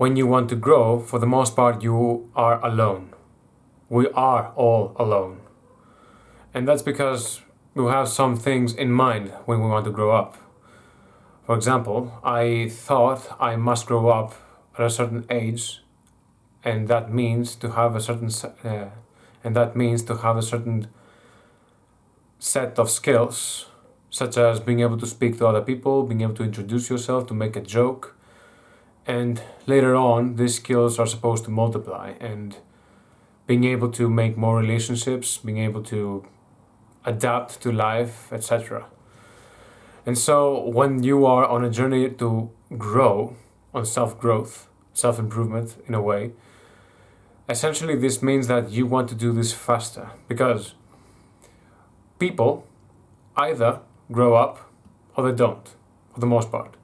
when you want to grow, for the most part, you are alone. We are all alone. And that's because we have some things in mind when we want to grow up. For example, I thought I must grow up at a certain age, and that means to have a certain set of skills, such as being able to speak to other people, being able to introduce yourself, to make a joke. And later on, these skills are supposed to multiply, and being able to make more relationships, being able to adapt to life, etc. And so when you are on a journey to grow, on self-growth, self-improvement in a way, essentially this means that you want to do this faster, because people either grow up or they don't, for the most part.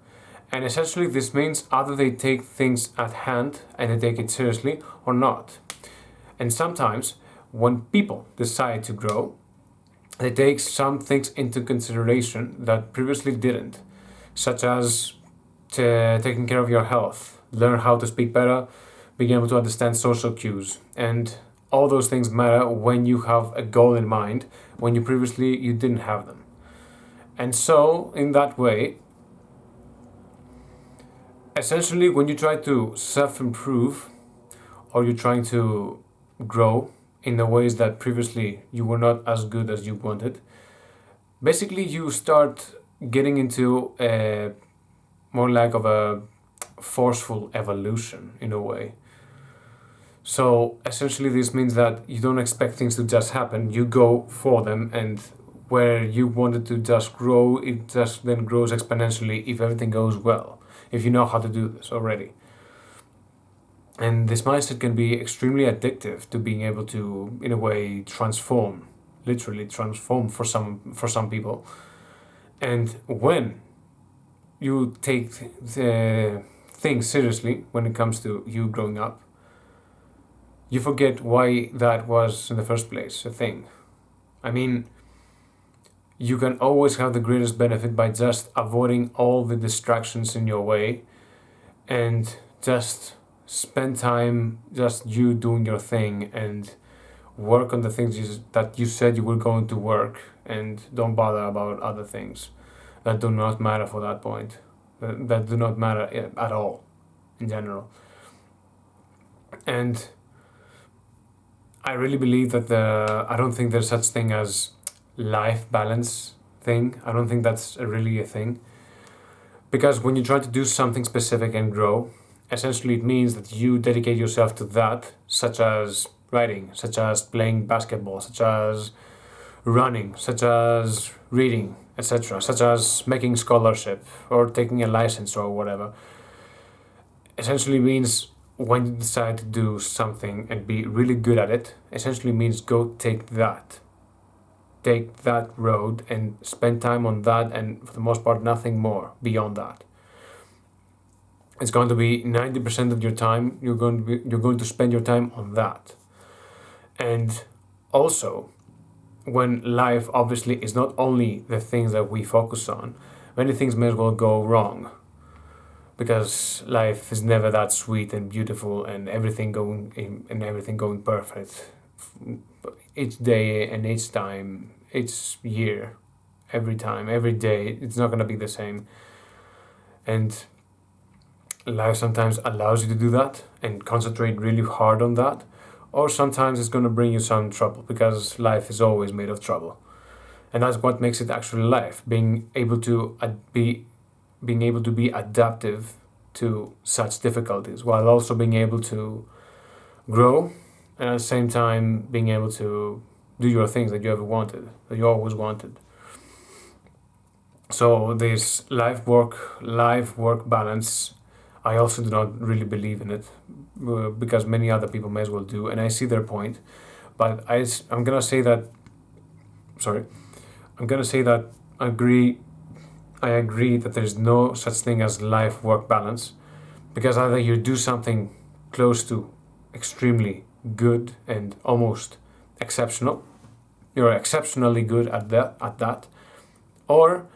And essentially this means either they take things at hand and they take it seriously or not. And sometimes when people decide to grow, they take some things into consideration that previously didn't, such as taking care of your health, learn how to speak better, being able to understand social cues. And all those things matter when you have a goal in mind, when you previously you didn't have them. And so in that way, essentially when you try to self-improve, or you're trying to grow in the ways that previously you were not as good as you wanted, basically you start getting into a more like of a forceful evolution in a way. So essentially this means that you don't expect things to just happen, you go for them, and where you wanted to just grow, it just then grows exponentially if everything goes well, if you know how to do this already. And this mindset can be extremely addictive to being able to, in a way, transform, literally transform for some people. And when you take the things seriously when it comes to you growing up, you forget why that was in the first place a thing. I mean, you can always have the greatest benefit by just avoiding all the distractions in your way and just spend time just you doing your thing and work on the things that you said you were going to work, and don't bother about other things that do not matter for that point, that do not matter at all in general. And I really believe that I don't think there's such thing as life balance thing. I don't think that's really a thing, because when you try to do something specific and grow, essentially it means that you dedicate yourself to that, such as writing, such as playing basketball, such as running, such as reading, etc., such as making scholarship or taking a license or whatever. Essentially means when you decide to do something and be really good at it, essentially means go take that road and spend time on that, and for the most part nothing more beyond that. It's going to be 90% of your time, you're going to spend your time on that. And also, when life obviously is not only the things that we focus on, many things may as well go wrong, because life is never that sweet and beautiful and everything going perfect each day and each time, each year, every time, every day. It's not going to be the same. And life sometimes allows you to do that and concentrate really hard on that, or sometimes it's going to bring you some trouble, because life is always made of trouble. And that's what makes it actually life, being able to be adaptive to such difficulties, while also being able to grow, and at the same time being able to do your things that you ever wanted, that you always wanted. So this life work balance, I also do not really believe in it, because many other people may as well do, and I see their point. But I'm gonna say that I agree that there's no such thing as life work balance, because either you do something close to extremely good and almost exceptional, you're exceptionally good at that, or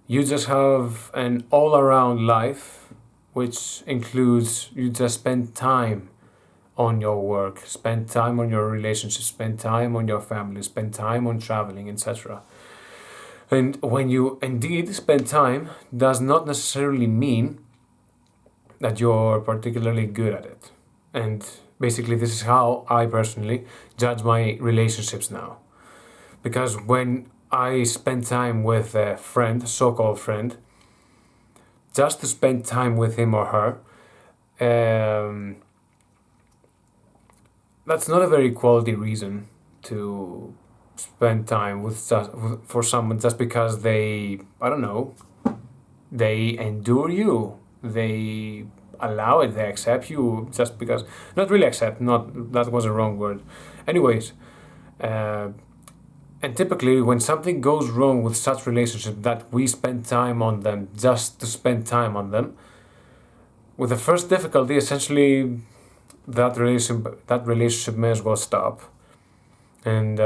you just have an all-around life which includes you just spend time on your work, spend time on your relationships, spend time on your family, spend time on traveling, etc. And when you indeed spend time, does not necessarily mean that you're particularly good at it. And basically, this is how I personally judge my relationships now. Because when I spend time with a friend, so called friend, just to spend time with him or her, um, that's not a very quality reason to spend time for someone just because they, I don't know, they endure you, they allow it, they accept you just because, not really accept, not that was a wrong word. Anyways, uh, and typically when something goes wrong with such relationships that we spend time on them just to spend time on them, with the first difficulty, essentially that relationship may as well stop, and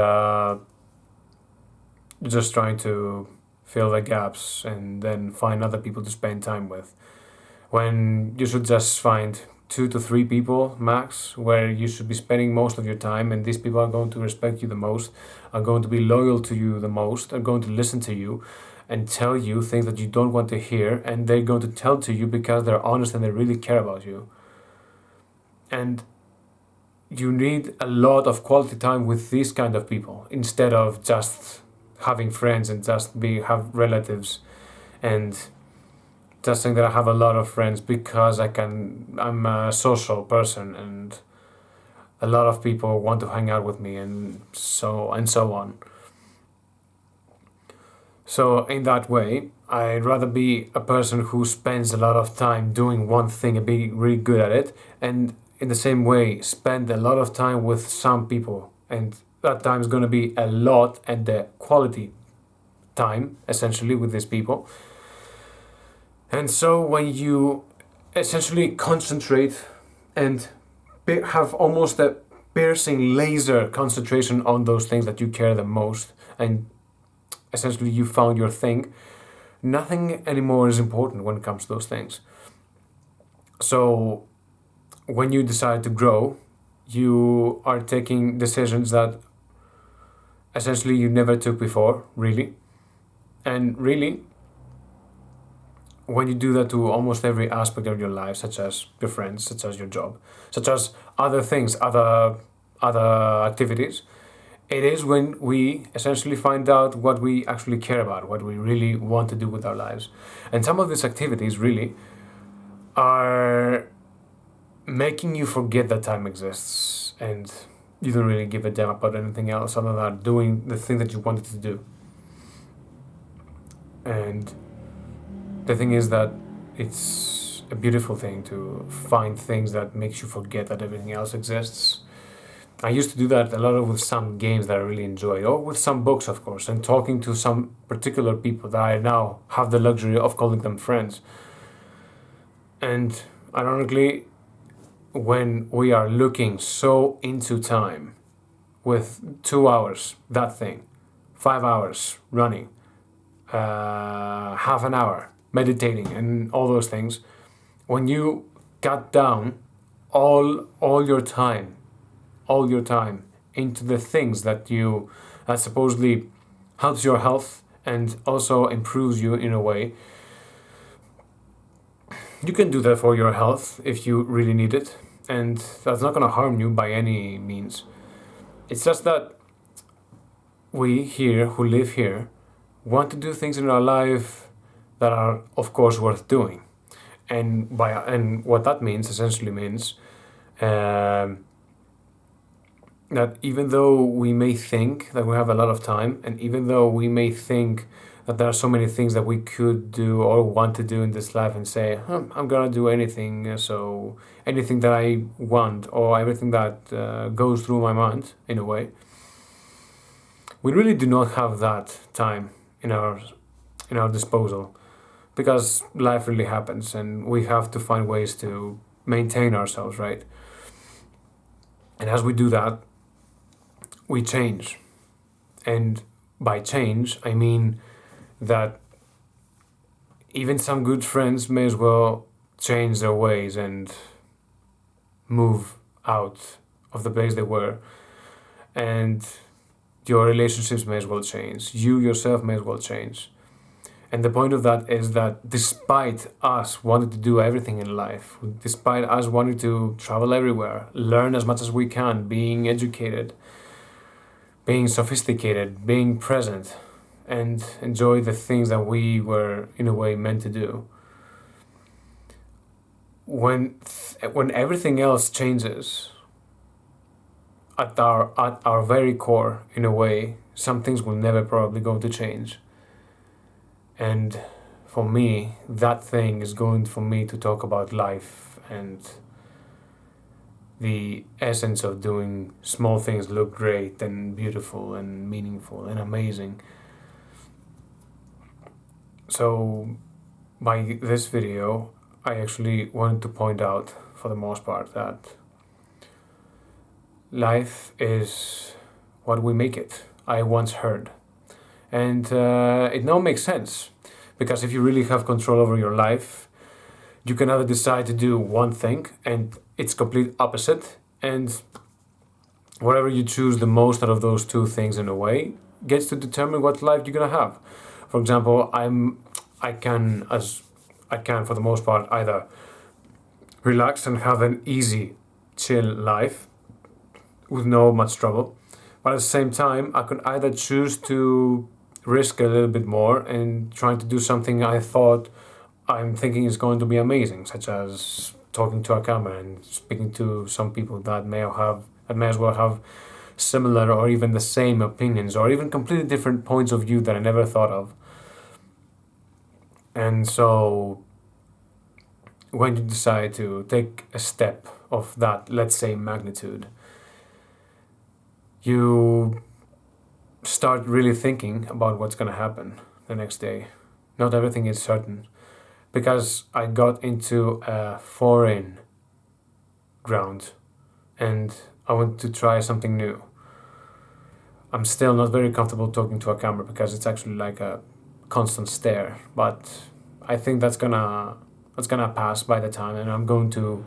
just trying to fill the gaps and then find other people to spend time with. When you should just find 2 to 3 people max where you should be spending most of your time, and these people are going to respect you the most, are going to be loyal to you the most, are going to listen to you and tell you things that you don't want to hear, and they're going to tell to you because they're honest and they really care about you. And you need a lot of quality time with these kind of people instead of just having friends and just have relatives and just saying that I have a lot of friends because I'm a social person and a lot of people want to hang out with me and so on. So in that way, I'd rather be a person who spends a lot of time doing one thing and being really good at it, and in the same way spend a lot of time with some people, and that time is going to be a lot and the quality time essentially with these people. And so when you essentially concentrate and have almost a piercing laser concentration on those things that you care the most, and essentially you found your thing, nothing anymore is important when it comes to those things. So when you decide to grow, you are taking decisions that essentially you never took before, really. And really, when you do that to almost every aspect of your life, such as your friends, such as your job, such as other things, other activities, it is when we essentially find out what we actually care about, what we really want to do with our lives. And some of these activities really are making you forget that time exists and you don't really give a damn about anything else other than doing the thing that you wanted to do. And the thing is that it's a beautiful thing to find things that makes you forget that everything else exists. I used to do that a lot with some games that I really enjoyed, or with some books, of course, and talking to some particular people that I now have the luxury of calling them friends. And ironically, when we are looking so into time, with 2 hours, that thing, 5 hours running, half an hour meditating, and all those things, when you cut down all your time, into the things that supposedly helps your health and also improves you in a way, you can do that for your health if you really need it, and that's not going to harm you by any means. It's just that we here who live here want to do things in our life that are, of course, worth doing, and what that means essentially means that even though we may think that we have a lot of time, and even though we may think that there are so many things that we could do or want to do in this life, and say, I'm gonna do anything, so anything that I want, or everything that goes through my mind, in a way, we really do not have that time in our disposal, because life really happens, and we have to find ways to maintain ourselves, right? And as we do that, we change. And by change, I mean that even some good friends may as well change their ways and move out of the place they were. And your relationships may as well change. You yourself may as well change. And the point of that is that despite us wanting to do everything in life, despite us wanting to travel everywhere, learn as much as we can, being educated, being sophisticated, being present, and enjoy the things that we were in a way meant to do, when everything else changes, at our very core, in a way, some things will never probably go to change. And for me, that thing is going for me to talk about life and the essence of doing small things look great and beautiful and meaningful and amazing. So by this video, I actually wanted to point out, for the most part, that life is what we make it, I once heard. And it now makes sense, because if you really have control over your life, you can either decide to do one thing and it's complete opposite, and whatever you choose the most out of those two things, in a way, gets to determine what life you're gonna have. For example, I can for the most part either relax and have an easy, chill life with no much trouble, but at the same time I could either choose to risk a little bit more and trying to do something I'm thinking is going to be amazing, such as talking to a camera and speaking to some people that may as well have similar or even the same opinions, or even completely different points of view that I never thought of. And so when you decide to take a step of that, let's say, magnitude, you start really thinking about what's going to happen the next day. Not everything is certain, because I got into a foreign ground and I want to try something new. I'm still not very comfortable talking to a camera because it's actually like a constant stare, but I think that's gonna pass by the time, and I'm going to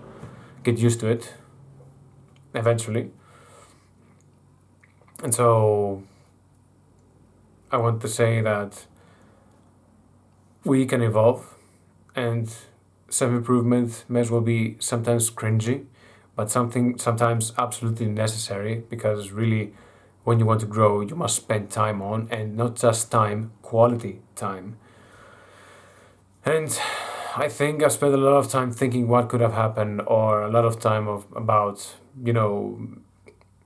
get used to it eventually. And so I want to say that we can evolve, and self-improvement may as well be sometimes cringy, but sometimes absolutely necessary, because really, when you want to grow, you must spend time on, and not just time, quality time. And I think I've spent a lot of time thinking what could have happened, or a lot of time about,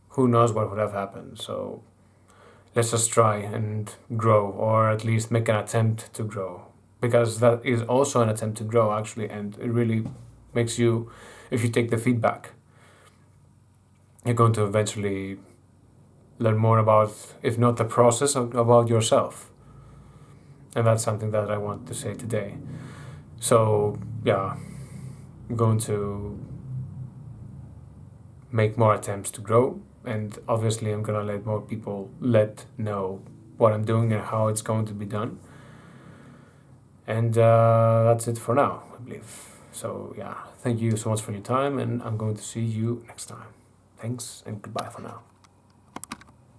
who knows what would have happened. So let's just try and grow, or at least make an attempt to grow, because that is also an attempt to grow, actually, and it really makes you, if you take the feedback, you're going to eventually learn more about, if not the process, about yourself. And that's something that I want to say today. So yeah, I'm going to make more attempts to grow, and obviously I'm gonna let more people know what I'm doing and how it's going to be done. And that's it for now, I believe. So yeah, thank you so much for your time, and I'm going to see you next time. Thanks, and goodbye for now.